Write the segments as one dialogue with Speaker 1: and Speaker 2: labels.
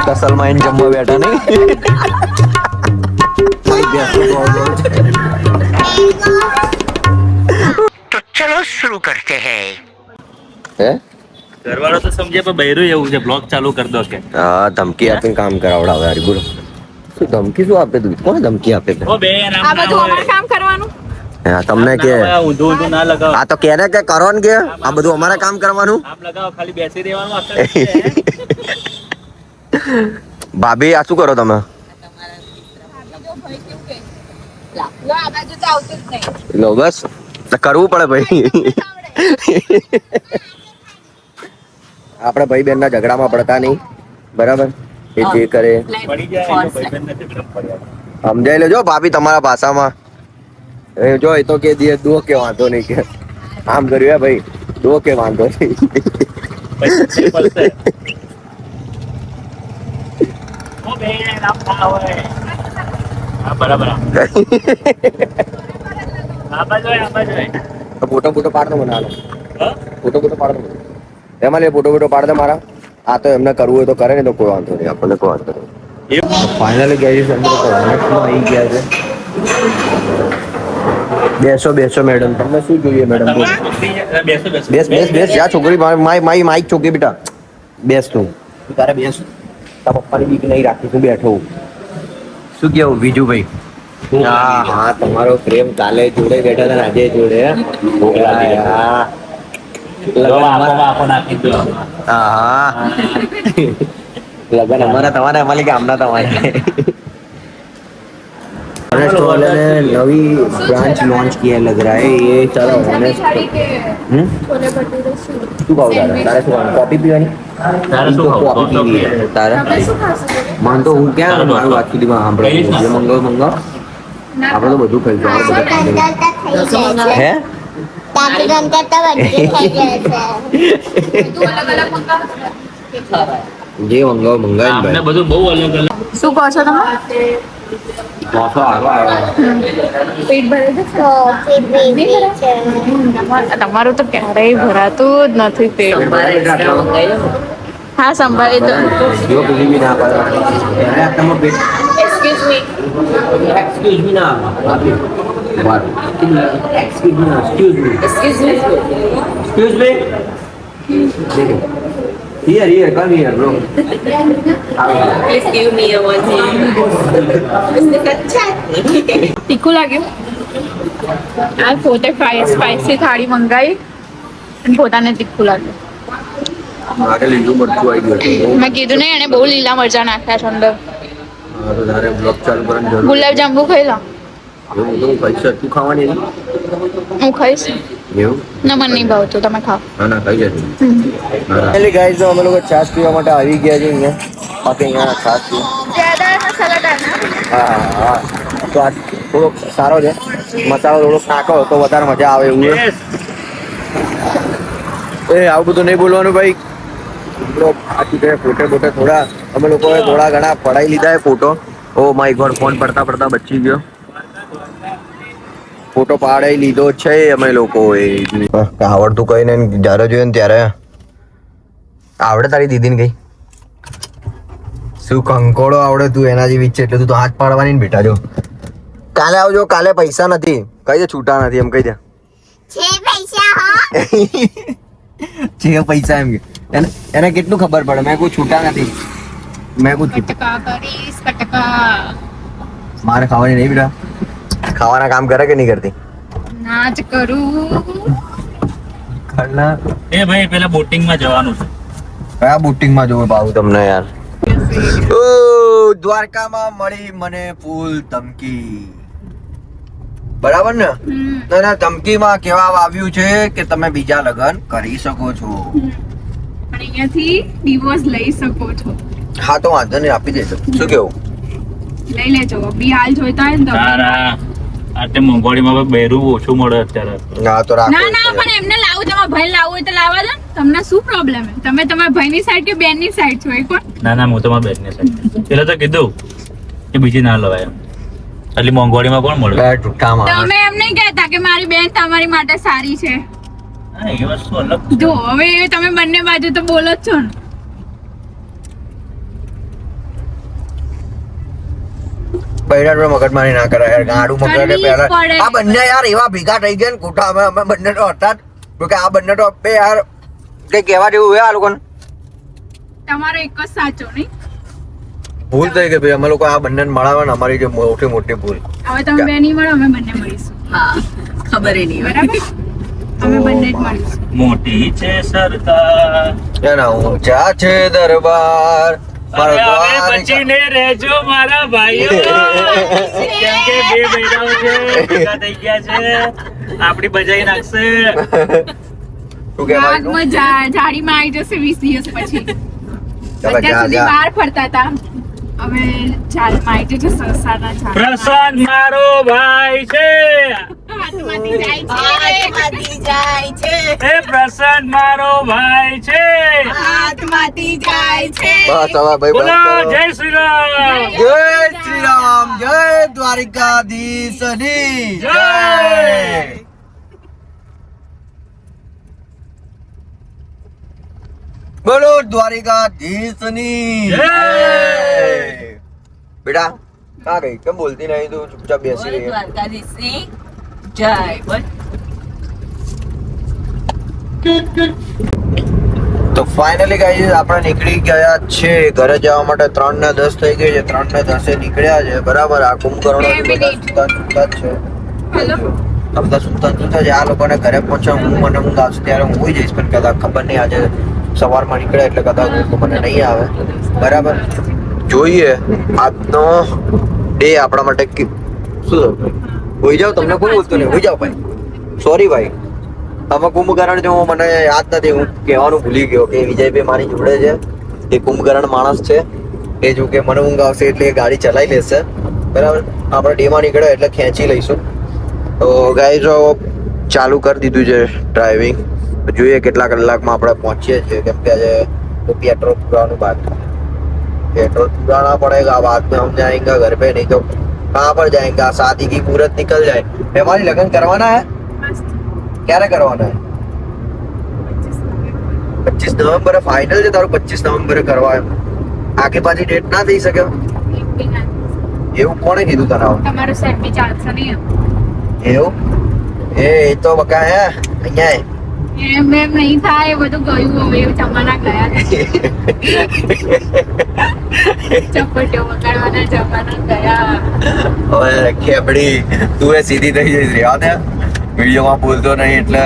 Speaker 1: કસલમાં એને જમવા બેઠા નહીં.
Speaker 2: तो चलो शुरू करते हैं.
Speaker 1: હે
Speaker 3: ઘરવાળો તો સમજે પણ બૈરું એવું છે બ્લોગ ચાલુ કરી દો કે
Speaker 1: હા ધમકી આપીને કામ કરાવડાવે યાર. બોલો શું ધમકી શું આપે તું? કોણ ધમકી આપે છે?
Speaker 3: ઓ બેન
Speaker 4: આ બધું અમારે કામ કરવાનું.
Speaker 1: હા તમને કે
Speaker 3: ઊંધું ઊંધું ના લગાવો.
Speaker 1: આ તો કે ને કે કરો ને કે આ બધું અમારે કામ કરવાનું.
Speaker 3: આમ લગાવો ખાલી બેસી રહેવાનું.
Speaker 1: ભાભી આ શું કરો તમે?
Speaker 4: લો, આ બાજુ તો આવતું જ નહીં.
Speaker 1: લો બસ તો કરવું પડે ભાઈ. આપણે ભાઈ બહેન ના ઝઘડામાં પડતા નહીં, બરાબર? એ જે કરે
Speaker 3: પડી જાય એનો ભાઈબંધ નથી ગરમ પડ્યા.
Speaker 1: સમજાઈ લેજો ભાભી તમારા ભાષામાં. એ જો એ તો કે દે દો કે વાંધો નહીં કે આમ કર્યું હે ભાઈ, દો કે વાંધો નહીં.
Speaker 3: પછી પડશે. ઓ બેન આમ ના હોય. હા બરાબર. આ બાજુ હોય, આ બાજુ હોય.
Speaker 1: ફોટો ફોટો પાડ દો મને આનો.
Speaker 3: હા?
Speaker 1: ફોટો ફોટો પાડ દો. એમાં લે ફોટો ફોટો પાડ દે મારા. આ તો એમને કરવું હોય તો કરે ને, તો કોઈ વાંધો નહીં, આપણને કોઈ વાંધો નહીં. ફાઇનલી ગાઈસ અંદર તો હોનેટમાં આવી ગયા છે. બેસો બેસો મેડમ, તમને શું જોઈએ મેડમ?
Speaker 3: બેસો બેસો.
Speaker 1: બેસ બેસ બેસ જા છોકરી, માઈક છોકરી બેટા બેસ. તું તારે બેસ. તારા પપ્પાની બીક નહીં રાખી, તું બેઠો. શું કેવું વિજુભાઈ? હા હા, તમારો પ્રેમ કાલે જોડે બેઠા હતા ને આજે જોડે. હા
Speaker 3: આપો નાખી દો.
Speaker 1: હા લગન અમારા તમારા અમારી ગામના તમારે. ऑनेस्ट वाले ने नवी ब्रांच लॉन्च किया लग रहा है ये. चलो ऑनेस्ट
Speaker 4: સાડી કે
Speaker 1: हम्म
Speaker 4: છોલે ભટુરે શું?
Speaker 1: શું ખાવ તારે શું કોફી પીવાની?
Speaker 3: તારે શું ખાવું?
Speaker 1: કોફી પીવી છે તારે?
Speaker 4: તમે શું ખાશો?
Speaker 1: માન તો હું ક્યાં મારું વાત સુધીમાં સાંભળે
Speaker 3: કઈ રીતના?
Speaker 1: મંગાવ મંગાવ. આપણે તો બધું ખાઈ જવાનું. હે
Speaker 4: બધું અલગ અલગ મંગાવો.
Speaker 1: જે મંગાવ મંગાવી
Speaker 3: અમને
Speaker 1: ભાઈ.
Speaker 3: બધું બહુ અલગ અલગ.
Speaker 4: શું કહો છો તમે?
Speaker 1: મોસો આવ્યો
Speaker 4: પેટ ભરે છે? તમારું તો ક્યારેય ભરાતું જ નથી પેટ. હા સંભાળી તો.
Speaker 1: જો પેલી બી ના પાડે અરે તમે પેટ
Speaker 4: એક્સક્યુઝ મી.
Speaker 1: એક્સક્યુઝ મી ના આપી વાત એક્સક્યુઝ મી ના excuse me
Speaker 4: excuse me.
Speaker 1: Excuse me. Here, come here, bro.
Speaker 5: Please give me a one
Speaker 4: તીખું લાગ્યું? આ પોતે સ્પાઈસી થાળી મંગાવી અને પોતાને તીખું લાગ્યું.
Speaker 1: મારે લીલું મરચું આવી ગયું છે.
Speaker 4: મેં કીધું ને એને બહુ લીલા મરચાં નાખ્યા છે અંદર.
Speaker 1: હા તો તારે બ્લોગ ચાલુ કરવાની જરૂર.
Speaker 4: ગુલાબજાંબુ ખાઈ લો.
Speaker 1: એવું તો પૈસા તું ખાવાની છે?
Speaker 4: હું ખાઈશ.
Speaker 1: એવું
Speaker 4: ના મને નહીં ભાવતું, તમે ખાઓ.
Speaker 1: ના ના ખાઈ જશે. એટલે ગાઈસ તો અમે લોકો છાશ પીવા માટે આવી ગયા છે અહીંયા. બાકી અહીંયા છાશ પીવા. હા હા તો આ થોડોક સારો છે. મસાલો થોડોક નાખો તો વધારે મજા આવે એવું છે. એ આવું બધું નહીં બોલવાનું ભાઈ. આથી કે ફોટે બોટે થોડા અમે લોકોએ થોડા ઘણા પડાઈ લીધા છે photo. Oh my God, phone પડતા પડતા બચી ગયો. ફોટો પાડી લીધો છે અમે લોકોએ. આવડતું કઈ ને જ્યારે જોઈએ ને ત્યારે આવડે. તારી દીદીને કઈ શું કંકોડો આવડે તું એના જેવી છે એટલે તું તો હાથ પાડવાની ને બેટા. જો કાલે આવજો, કાલે પૈસા નથી કઈ દે, છૂટા નથી એમ કહી દે. છે પૈસા એમ કે એને કેટલું ખબર પડે? મેં કોઈ છૂટા નથી. મેં કોઈ
Speaker 4: કટકા કરીશ કટકા.
Speaker 1: મારે ખાવાની નહીં બેટા. ખાવાના કામ કરે કે નહીં કરતી?
Speaker 4: ના જ કરું.
Speaker 3: એ ભાઈ પેલા બોટિંગ માં જવાનું છે.
Speaker 1: કયા બોટિંગમાં જોવે ભાવ તમને યાર? ઓ દ્વારકામાં મળી મને ફૂલ ધમકી, બરાબર ને? અને ધમકીમાં કેવા આવ્યું છે કે તમે બીજા લગ્ન કરી શકો છો.
Speaker 4: પણ અહીંયાથી ડિવોર્સ લઈ શકો છો.
Speaker 1: હા તો વાંધો નહીં, આપી દેજો. શું કેવું?
Speaker 4: લઈ લેજો. બી હાલ જોઈતા હોય ને તમે.
Speaker 3: તારા આટલે મોંઘવાડીમાં બૈરું ઓછું મળે અત્યારે.
Speaker 1: ના તો રાખો.
Speaker 4: ના ના પણ એમને લાવું, તમારા ભાઈ લાવવું હોય તો લાવવા દો. તમને શું પ્રોબ્લેમ છે? તમે તમારા ભાઈની સાઈડ કે બેનની સાઈડ છો? એ કોણ?
Speaker 3: ના ના, હું તો મારા બેનને સાઈડ. પેલા તો કીધું કે બીજી ના લવાય. આટલી મોંઘવાડીમાં કોણ મળે?
Speaker 1: ટૂંકામાં
Speaker 4: તમે એમ નહીં કહેતા કે મારી બેન તમારી માટે સારી છે?
Speaker 3: હા, એ વસ્તુ અલગ છે.
Speaker 4: જો હવે તમે બંને બાજુ તો બોલો જ છો ને.
Speaker 1: બૈરા પર મગજમારી ના કરાય યાર, ગાડું મગજે
Speaker 4: કરવી જ
Speaker 1: પહેલા
Speaker 4: પડે.
Speaker 1: આ બંને યાર એવા ભેગા થઈ ગયા ને ખોટા. અમે બંને તો હતા જ. કે આ બંને તો બે યાર કઈ કહેવા જેવું હોય આ લોકોને.
Speaker 4: તમારો એક જ સાચો નહીં.
Speaker 1: ભૂલ થઈ ગઈ ભાઈ, અમે લોકો આ બંને મળાવે ને અમારી જે મોટી મોટી ભૂલ.
Speaker 4: હવે તમે બે નહીં મળો, અમે બંને મળીશું.
Speaker 5: હા ખબર ય નહીં હોય.
Speaker 4: બરાબર, અમે બંને જ મળીશું.
Speaker 3: મોટી છે સરકાર.
Speaker 1: એના ઊંચા છે દરબાર. મારો
Speaker 3: હવે
Speaker 1: દ્વારિકા.
Speaker 3: બચીને રહેજો મારા ભાઈઓ. કેમ કે બે બૈરાઓ છે, ભેગા થઈ ગયા છે, આપણી બજાઈ નાખશે.
Speaker 1: શું કહેવાય તું?
Speaker 4: આગમાં જાડીમાં આવી જશે 20 દિવસ પછી.
Speaker 1: ચાલો,
Speaker 4: અત્યાર
Speaker 1: જા,
Speaker 4: સુધી
Speaker 1: જા.
Speaker 4: બહાર ફરતા હતા, હવે જાળમાં આવી જશે સંસારના ઝાડ.
Speaker 3: પ્રશાંત મારો ભાઈ છે.
Speaker 4: હાથમાંથી જાય છે.
Speaker 5: હાથમાંથી જાય છે.
Speaker 3: એ પ્રશાંત મારો ભાઈ છે.
Speaker 5: હાથમાંથી જાય છે.
Speaker 1: બસ હવે ભાઈ
Speaker 3: બોલો
Speaker 1: બંધ કરો.
Speaker 3: જય શ્રી રામ.
Speaker 1: જય શ્રી રામ, જય દ્વારિકાધીશની
Speaker 3: જય.
Speaker 1: બોલો દ્વારિકાધીશની
Speaker 3: જય.
Speaker 1: બેટા ક્યાં ગઈ? કેમ બોલતી નહીં તું? ચૂપચાપ બેસી
Speaker 5: બોલો
Speaker 1: રહી.
Speaker 5: દ્વારકાધીશની જય. બોલ.
Speaker 1: તો ફાઇનલી ગાઈસ આપણે નીકળી ગયા છે ઘરે જવા માટે. 3:10 થઈ ગઈ છે. 3:10 નીકળ્યા છે. બરાબર. આ કુંભકર્ણ
Speaker 4: બે મિનિટ.
Speaker 1: સુતા છે.
Speaker 4: હેલો.
Speaker 1: બધા સુતા છે. આ લોકોને ઘરે પહોંચવા હું મને ઊંઘ આવશે ત્યારે હું હોઈ જઈશ, પણ કદાચ ખબર નહીં આજે સવારમાં નીકળે એટલે કદાચ ઊંઘ મને નહીં આવે. બરાબર. જોઈએ આજનો ડે આપણા માટે શું હોઈ જાવ. તમને કોઈ બોલતું નહીં. હોઈ જાવ ભાઈ. સોરી ભાઈ. અમે કુંભકર્ણ જો મને યાદ નથી, હું કહેવાનું ભૂલી ગયો કે વિજયભાઈ મારી જોડે છે. એ કુંભકર્ણ માણસ છે. એ જો કે મને ઊંઘ આવશે એટલે એ ગાડી ચલાવી લેશે. બરાબર. આપણે ડેમાં નીકળ્યો એટલે ખેંચી લઈશું. તો ગાઈઝ ચાલુ કરી દીધું છે ડ્રાઇવિંગ. જોઈએ કેટલા કલાકમાં આપણે પહોંચીએ છીએ, કેમ કે આજે પેટ્રોલ પુરાવાનું બાકી. पेट्रोल पुराना पड़ेगा, बाद में हम जाएंगे घर पे, नहीं तो कहाँ पर जाएंगे. शादी की मुहूर्त निकल जाए. हमारी लगन करवाना है. ક્યારે કરવાના है? 25 નવેમ્બરે ફાઇનલ છે તારું. 25 નવેમ્બરે કરવા એમ આગે પાછી ડેટ ના થઈ શકે એવું કોણે કીધું તને?
Speaker 4: તમારું સેટ બી ચાલશે નહીં.
Speaker 1: એવું એ તો બકા હે અહીંયા
Speaker 4: એમ એમ નહીં થાય, એ બધું ગયું હવે, એ જમાના ગયા. ચપટીઓ વગાડવાના જમાના ગયા.
Speaker 1: હવે ખેબડી તું એ સીધી થઈ જઈશ. રેવા દે, વિડીયોમાં બોલતો નહીં એટલે.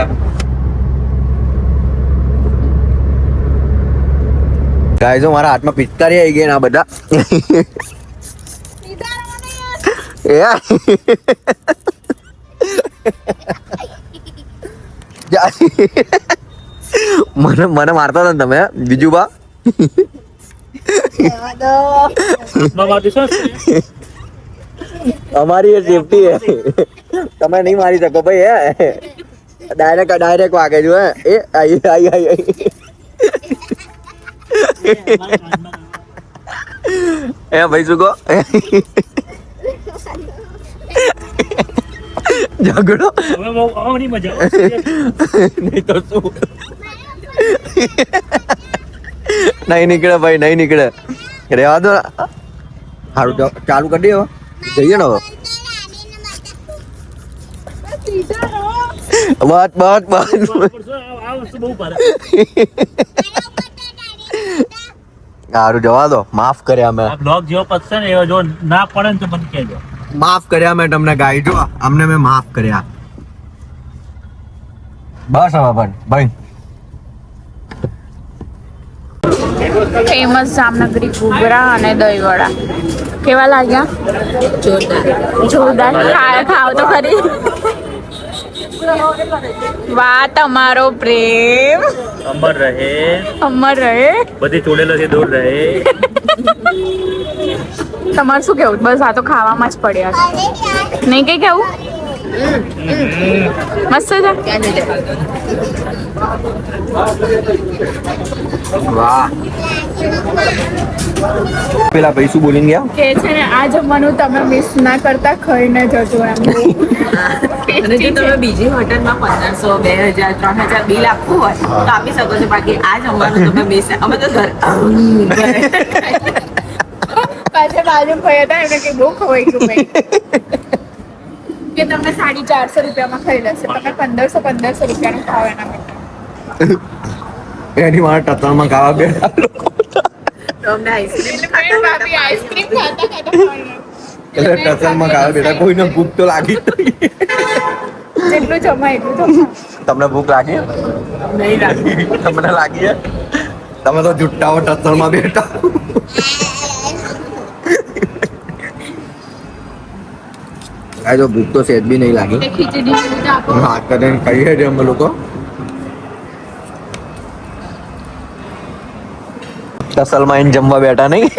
Speaker 1: ગાઈઝ મારા હાથમાં પિચકારી આવી ગઈ ને આ બધા મને મને મારતા હતા ને તમે બીજું બા.
Speaker 3: આત્મામાંથી શું છે?
Speaker 1: અમારી એ સેફટી હે. તમે નહીં મારી શકો ભાઈ. હે ડાયરેક્ટ વાગે જો. હે એ આઈ આઈ આઈ એ ભાઈ શું કહો? ઝઘડો
Speaker 3: હવે બહુ આવવાની મજા આવે.
Speaker 1: નહીં તો શું? નહીં નીકળે ભાઈ, નહીં નીકળે. રેવા દો. સારું ચાલુ કરી દે. જઈએ ને હવે. બસ બસ બસ.
Speaker 3: આ વસ્તુ બહુ ભારે.
Speaker 1: સારું જવા દો. માફ કર્યા મેં.
Speaker 3: આ બ્લોગ જેવો પતશે ને એવો જો ના પડે ને તો મને કહેજો.
Speaker 1: માફ કર્યા મેં તમને ગાઈ. જો અમને મેં માફ કર્યા. બસ હવે પણ ભાઈ.
Speaker 4: ફેમસ જામનગરી ઘૂઘરા અને દહીંવડા કેવા લાગ્યા? જોરદાર. ખાવ તો ખરી. વાહ, તમારો પ્રેમ
Speaker 3: અમર રહે,
Speaker 4: અમર રહે.
Speaker 3: બધી ચોડેલોથી દૂર રહે.
Speaker 4: તમારે શું કેવું? બસ આ તો ખાવામાં જ પડ્યા છે. નહીં કઈ કેવું? મસ્ત છે.
Speaker 5: ક્યાં જઈ
Speaker 1: વાહ પેલા ભાઈ શું બોલીને ગયા?
Speaker 4: કે છે ને આ જમવાનું તમે મિસ ના કરતા ખાઈને જજો એમ.
Speaker 5: અને જો તમે બીજી હોટલમાં 1500, 2000, 3000 બિલ આપવું હોય તો આપી શકો છો. બાકી આ જમવાનું તમે મિસ અમે તો ઘર
Speaker 4: પાછા બાજુ ભાઈ હતા એમને કે બહુ ખવાઈ ગયું ભાઈ. કે તમને 450 રૂપિયામાં ખાઈ લેશે, તમે 1500 રૂપિયાનું ખાવ એના માટે.
Speaker 1: એની મારા ટતરમાં ખાવા બેઠા
Speaker 5: તો અમને આઈસ્ક્રીમ
Speaker 4: એટલે ભાભી આઈસ્ક્રીમ ખાતા ખાવાના.
Speaker 1: એટલે ટતરમાં ખાવા બેઠા કોઈને ભૂખ તો લાગી જ નહીં.
Speaker 4: જેટલું જમાય એટલું જમાય.
Speaker 1: તમને ભૂખ લાગી?
Speaker 5: નહીં લાગે.
Speaker 1: તમને લાગી છે? તમે તો જુટ્ટાઓ ટતરમાં બેઠા. આ જો ભૂખ તો સેજ બી નહીં લાગી.
Speaker 4: એટલે ખીચડી બધું આપો.
Speaker 1: હાથ કરીને ખાઈએ છીએ અમે લોકો. ટસલમાં આઈને જમવા બેઠા નહીં.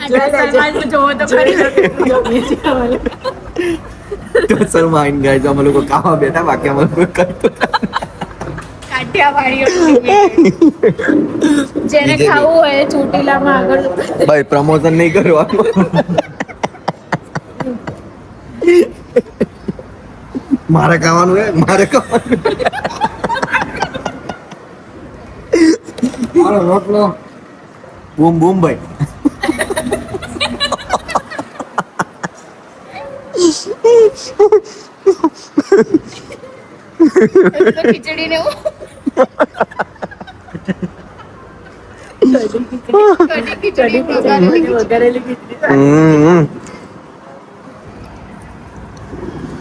Speaker 4: સલમાનનું જોવો તો ખરી.
Speaker 1: ટસલમાં આઈને ગયા તો અમે લોકો ખાવા બેઠા, બાકી અમે લોકો કરતું.
Speaker 4: કાઠિયાવાડીઓ. જેને
Speaker 1: બીજે
Speaker 4: ખાવું હોય એ ચોટીલામાં આગળ
Speaker 1: ભાઈ પ્રમોશન નહીં કરવાનું. મારે ખાવાનું હે, મારે ખાવાનું. રોટલો બૂમ બૂમ ભાઈ.
Speaker 4: ખીચડી ને એવું. કઢી ખીચડી
Speaker 5: વઘારેલી ખીચડી.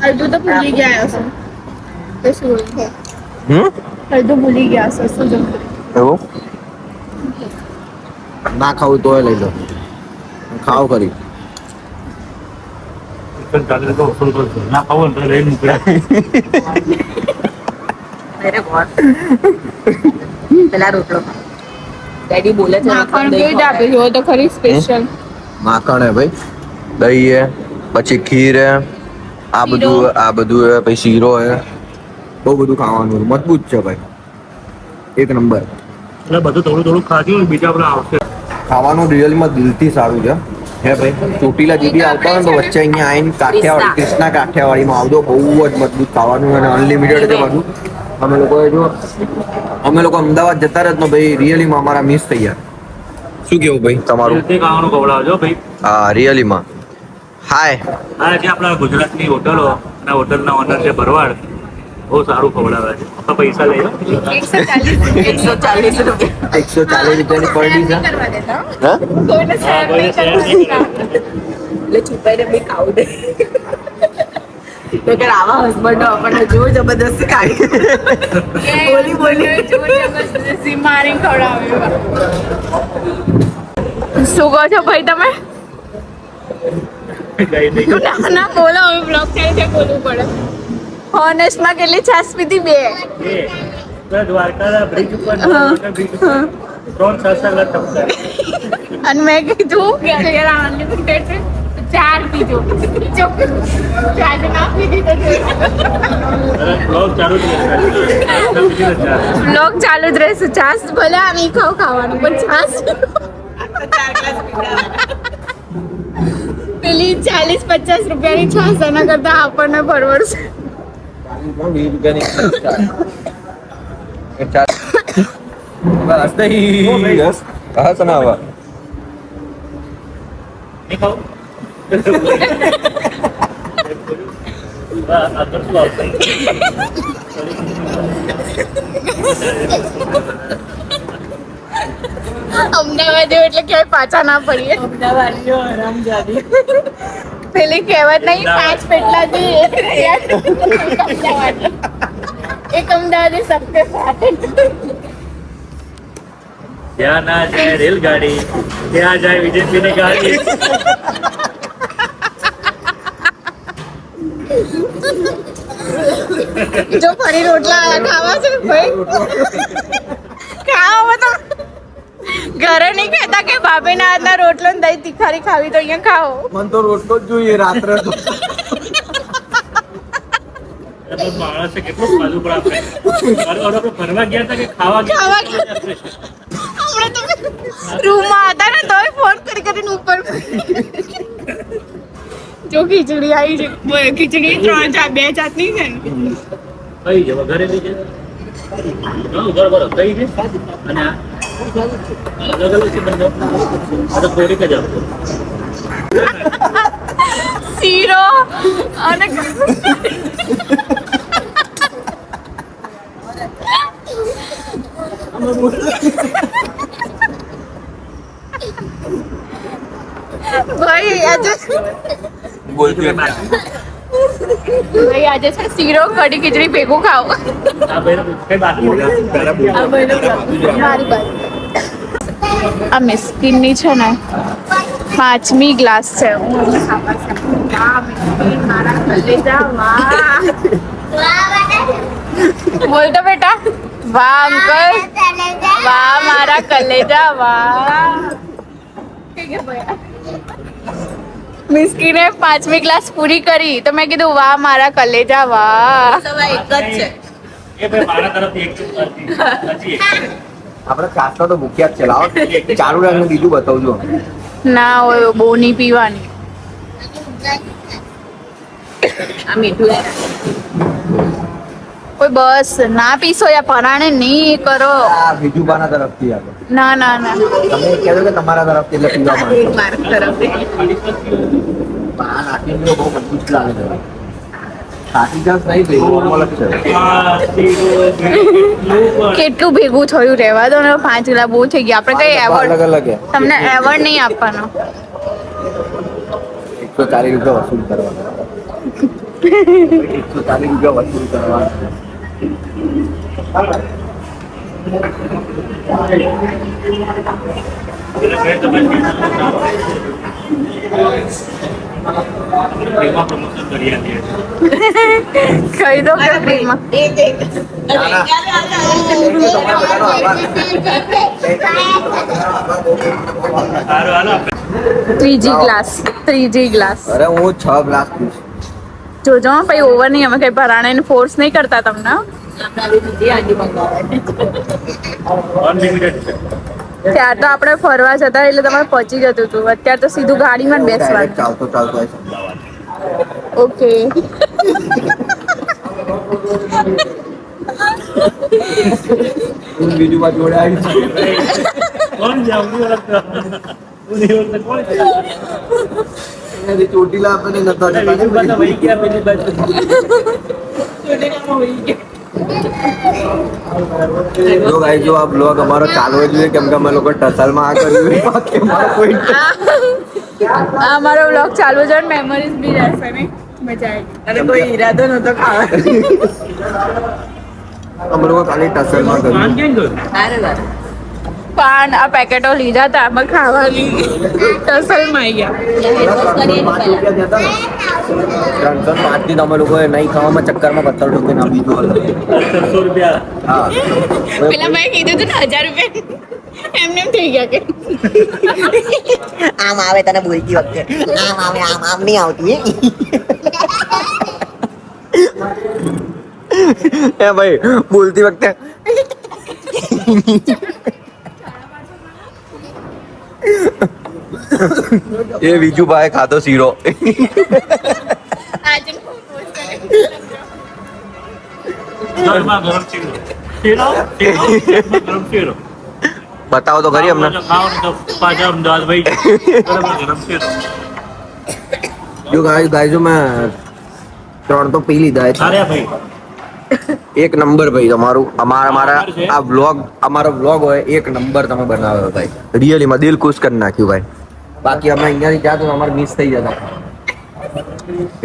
Speaker 4: અડધું તો ભૂલી ગયા હશે. તો શું છે? અડધું ભૂલી ગયા હશે. શું જમવું?
Speaker 1: એવું ના ખાવું તોય લઈ લો, ખાવ કરી.
Speaker 3: ના ખાવું તો લઈને મોકલ્યા.
Speaker 5: અરે બોલ. પેલા રોટલો ડેડી બોલે છે
Speaker 4: માખણ કેવી રીતે આપી જુઓ તો ખરી સ્પેશિયલ.
Speaker 1: માખણ હે ભાઈ, દહીં હે, પછી ખીર હે, આ બધું હે, પછી શીરો હે, બહુ બધું ખાવાનું મજબૂત છે ભાઈ, એક નંબર.
Speaker 3: એટલે બધું થોડું થોડું ખાધું બીજા આપણે આવશે.
Speaker 1: ખાવાનું રિયલમાં દિલથી સારું છે હે ભાઈ. ચોટીલા જેવી આવતા હોય ને તો વચ્ચે અહીંયા આવીને કાઠિયાવાડી, કૃષ્ણા કાઠિયાવાડીમાં આવજો. બહુ જ મજબૂત ખાવાનું અને અનલિમિટેડ છે બધું. અમે લોકો અમદાવાદ જતા રહે તો ભાઈ રિયલીમાં અમારા મિસ થઈ ગયા. શું કેવું ભાઈ તમારું?
Speaker 3: તે ખાવાનું ખવડાવજો ભાઈ.
Speaker 1: હા રિયલીમાં. હાય
Speaker 3: આ જે આપણા ગુજરાતની હોટલો અને હોટલના ઓનર છે ભરવાડ, બહુ સારું ખવડાવે છે. આપણે પૈસા લઈ લો.
Speaker 5: 140 રૂપિયા.
Speaker 1: 140 રૂપિયાની પરડી છે.
Speaker 4: કરવા દેતા હો.
Speaker 1: હા
Speaker 4: કોઈને શેર નહીં કરવા.
Speaker 5: એટલે છુપાઈને બી ખાવું દે. તો કે આવા હસબન્ડો આપણને જો જબરદસ્તી કાઢી બોલી.
Speaker 4: જબરજસ્તી મારીને ખવડાવે. શું કહો છો ભાઈ તમે? ના બોલો, હવે બ્લોગ થાય છે, બોલવું પડે. હોનેસ્ટમાં કેટલી છાસ પીધી? 2.
Speaker 3: દ્વારકા બ્રિજ ઉપર બ્રિજ ઉપર 3 6 ટપકા.
Speaker 4: અને મેં કીધું કે અત્યારે અનલિમિટેડ 4 પીધું. આજે ના પીધી તો
Speaker 3: બ્લોગ ચાલુ જ રહેશે.
Speaker 4: બ્લોગ ચાલુ જ રહેશે. છાસ ભલે આ નહીં ખાવાનું, પણ છાસ પેલી 40-50 રૂપિયાની છાસ એના કરતા આપણને પરવડશે.
Speaker 1: 20 રૂપિયાની બસ હા સનાવા
Speaker 3: નહીં ખાવું? આગળ શું આવશે?
Speaker 4: અમદાવાદ જેવું એટલે ક્યાંય પાછા ના પડીએ.
Speaker 5: અમદાવાદીઓ હરામજાદી.
Speaker 4: પેલી કહેવત નહીં, 5 પેટલાથી એક અમદાવાદી સબકે સાથ.
Speaker 3: જ્યાં ના જાય રેલગાડી, ત્યાં જાય વિજયસિંહની ગાડી.
Speaker 4: જો ફરી રોટલા ખાવા છે ભાઈ, ખાવા તો ઘરે નહીં કહેતા કે ભાભીના હાથના રોટલો ને દહીં તીખારી ખાવી તો અહીંયા ખાઓ.
Speaker 1: મને તો રોટલો જ જોઈએ રાત્રે તો.
Speaker 3: માણસે કેટલું ખાધું પણ આપણે ફરવા ગયા હતા કે ખાવા
Speaker 4: ખાવા
Speaker 3: ગયા
Speaker 4: હમણાં તો રૂમમાં હતા ને તોય ફોન કરી કરીને ઉપર જો ખીચડી આવી છે ખીચડી 2 જાતની છે ને
Speaker 3: કઈ છે ઘરે બી છે બરોબર કઈ છે અને અલગ અલગ છે બંને આ તો થોડીક જ આપો
Speaker 4: શીરો અને ભાઈ આજે છે શીરો કઢી ખીચડી ભેગું ખાઓ.
Speaker 3: આ ભાઈ કઈ બાકી
Speaker 4: મારી બાજુ આ મિસ્કીનની છે ને 5મી ગ્લાસ છે. બોલ તો બેટા વાહ અંકલ વાહ મારા કલેજા વાહ. મિસ્કીને 5મી ક્લાસ પૂરી કરી તો મેં કીધું વાહ મારા કલેજા વાહ.
Speaker 5: એક જ છે.
Speaker 3: એ ભાઈ મારા તરફથી એક હજી
Speaker 1: આપણે કાચનો તો ભૂખ્યા જ છે. લાવો ચાલુ રાખીને બીજું બતાવજો.
Speaker 4: ના હોય બહુ નહીં પીવાની.
Speaker 5: આ મીઠું છે.
Speaker 4: કોઈ બસ ના પીશો યા પરાણે નહીં કરો.
Speaker 1: આ બીજું બાના તરફથી આવે.
Speaker 4: ના ના ના
Speaker 1: તમે કહેજો કે તમારા તરફથી એટલે પીવા માંગે.
Speaker 5: એક મારા તરફથી.
Speaker 1: બા નાખીને બહુ મજબૂત લાગે છે. સાચી ચાન્સ નહીં થઈ નોર્મલ જ છે.
Speaker 4: કેટલું ભેગું થયું રહેવા દો ને 5 ગ્લાસ બહુ થઈ ગયા. આપણે કઈ
Speaker 1: અલગ
Speaker 4: એવોર્ડ
Speaker 1: અલગ છે.
Speaker 4: તમને એવોર્ડ નહીં આપવાનો.
Speaker 1: 140 રૂપિયા વસૂલ કરવાના. 140 રૂપિયા વસૂલ કરવાના.
Speaker 3: પ્રમોશન કરી આપીએ
Speaker 4: કહી દો કે ફ્રીમાં.
Speaker 3: સારું હાલો
Speaker 4: ત્રીજી ગ્લાસ
Speaker 1: અરે હું 6 ગ્લાસ પીશ.
Speaker 4: જોજો પછી ઓવર નહીં. અમે કઈ પરાણે ફોર્સ નહીં કરતા તમને.
Speaker 3: અનલિમિટેડ છે
Speaker 4: ત્યાર તો આપણે ફરવા જતા એટલે તમારે પહોંચી જતું હતું. અત્યારે તો સીધું ગાડીમાં જ
Speaker 1: ડાયરેક્ટ
Speaker 4: બેસવાનું.
Speaker 1: ચાલતો ચાલતો આવી અમદાવાદ.
Speaker 4: ઓકે
Speaker 1: હું બીજું બાજુ જોડે આવી છું.
Speaker 3: કોણ છે અમને ઓળખતા કોણ છે
Speaker 1: એનાથી ચોટીલા આપણને નતા જતા.
Speaker 3: બીજું બધા વહી ગયા પેલી બાજુ
Speaker 1: જો ગાઈસ જો આ બ્લોગ અમારો ચાલવો જોઈએ કેમ કે અમે લોકો ટસલમાં આ કર્યું બાકી અમારો કોઈ
Speaker 4: આ અમારો વ્લોગ ચાલુ છે. મેમરીઝ બી રહેશે ને મજા આવી.
Speaker 5: અને કોઈ ઈરાદો નતો ખાવાનો.
Speaker 1: અમે લોકો ખાલી ટસલમાં
Speaker 3: પાન
Speaker 1: કર્યું.
Speaker 3: કેમ ગયું
Speaker 5: અરે વાહ.
Speaker 4: પાન આ પેકેટો લીધા હતા અમે ખાવાની. ટસલમાં આવી ગયા.
Speaker 1: 305 થી અમે લોકોએ નહીં ખાવામાં ચક્કરમાં 17 રૂપિયા ના બીજું હતું.
Speaker 3: 700 રૂપિયા
Speaker 1: હા
Speaker 4: પેલા મેં કીધું હતું ને 1000 રૂપિયા એમને એમ થઈ ગયા કે
Speaker 5: આમ આવે તને બોલતી વખતે આમ આવે આમ નહીં આવતી.
Speaker 1: એ ભાઈ બોલતી વખતે એ બીજું ભાઈ ખાતો શીરો.
Speaker 4: આજે
Speaker 3: ગરમા ગરમ શીરો ગરમ શીરો
Speaker 1: બતાવો તો ખરી અમને.
Speaker 3: ખાઓ ને તો પાછા અમદાવાદ વહી ગરમ શીરો
Speaker 1: જો ગાઈસ જો મેં 3 તો પી લીધા છે.
Speaker 3: અરે ભાઈ
Speaker 1: એક નંબર ભાઈ તમારું અમારા આ વ્લોગ અમારો વ્લોગ હોય એક નંબર તમે બનાવ્યો ભાઈ. રિયલી માં દિલ ખુશ કરી નાખ્યું ભાઈ. બાકી અમે અહીંયાથી જાત તો અમારે મિસ થઈ જતા.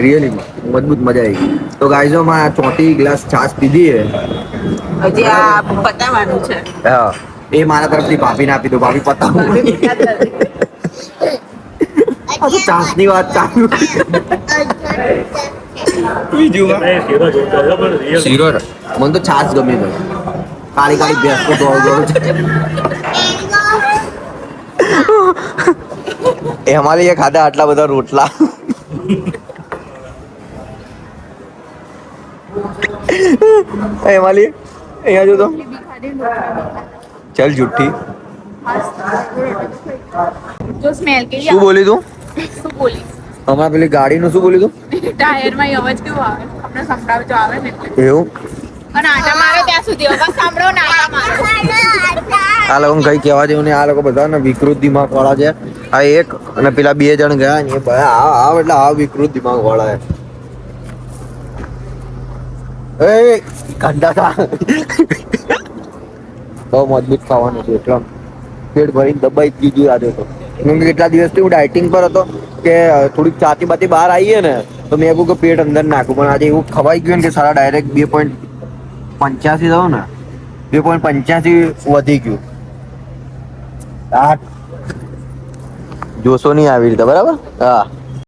Speaker 1: રિયલી મજબૂત મજા આવી ગઈ. તો ગાઈઝો માં 34 ગ્લાસ છાશ પીધી છે.
Speaker 5: હજી આ પતાવવાનું છે.
Speaker 1: હા એ મારા તરફથી ભાભીને આપી દો. ભાભી પતાવો. આ તો છાશની વાત ચાલુ. બીજું
Speaker 3: શીરો જોતો હતો પણ real
Speaker 1: શીરો મને તો છાશ ગમે છે. કાળી કાળી ભેંસ તો દોડ દોડ છે. એમાં એ ખાધા આટલા બધા રોટલા એમાં અહીંયા જો તો
Speaker 4: રોટલી બી ખાધી, રોટલા બી ખાધા.
Speaker 1: ચાલ જુઠ્ઠી
Speaker 4: જો સ્મેલ કેવી
Speaker 1: શું
Speaker 4: આવે?
Speaker 1: બોલી તું
Speaker 4: શું બોલી?
Speaker 1: હમણાં પેલી ગાડીનું શું બોલી તું
Speaker 4: ટાયરમાં અવાજ કેવો આવે? આપણે સંભળાવજો આવે ને એટલે.
Speaker 1: એવું
Speaker 4: પણ આટા મારો ત્યાં સુધી અવાજ સાંભળો ને આટા મારો.
Speaker 1: આ લોકો કઈ કહેવા જેવું નહીં. આ લોકો બધા ને વિકૃત દિમાગ વાળા છે. આ એક અને પેલા 2 જણ ગયા ને એ બધા આવ એટલે આ વિકૃત દિમાગ વાળા છે. એ ગંડા થા બહુ મજબૂત ખાવાનું છે એટલે પેટ ભરીને દબાઈ જ દીધું આજે તો. કેમ કે કેટલા દિવસથી હું ડાયટિંગ પર હતો કે થોડીક ચાતી બાતી બહાર આવીએ ને તો મેં કહું કે પેટ અંદર નાખું, પણ આજે એવું ખવાઈ ગયું ને કે સારા ડાયરેક્ટ 2.85 થયો ને 2.85 વધી ગયું. જોશો નહીં આવી રીતે બરાબર. હા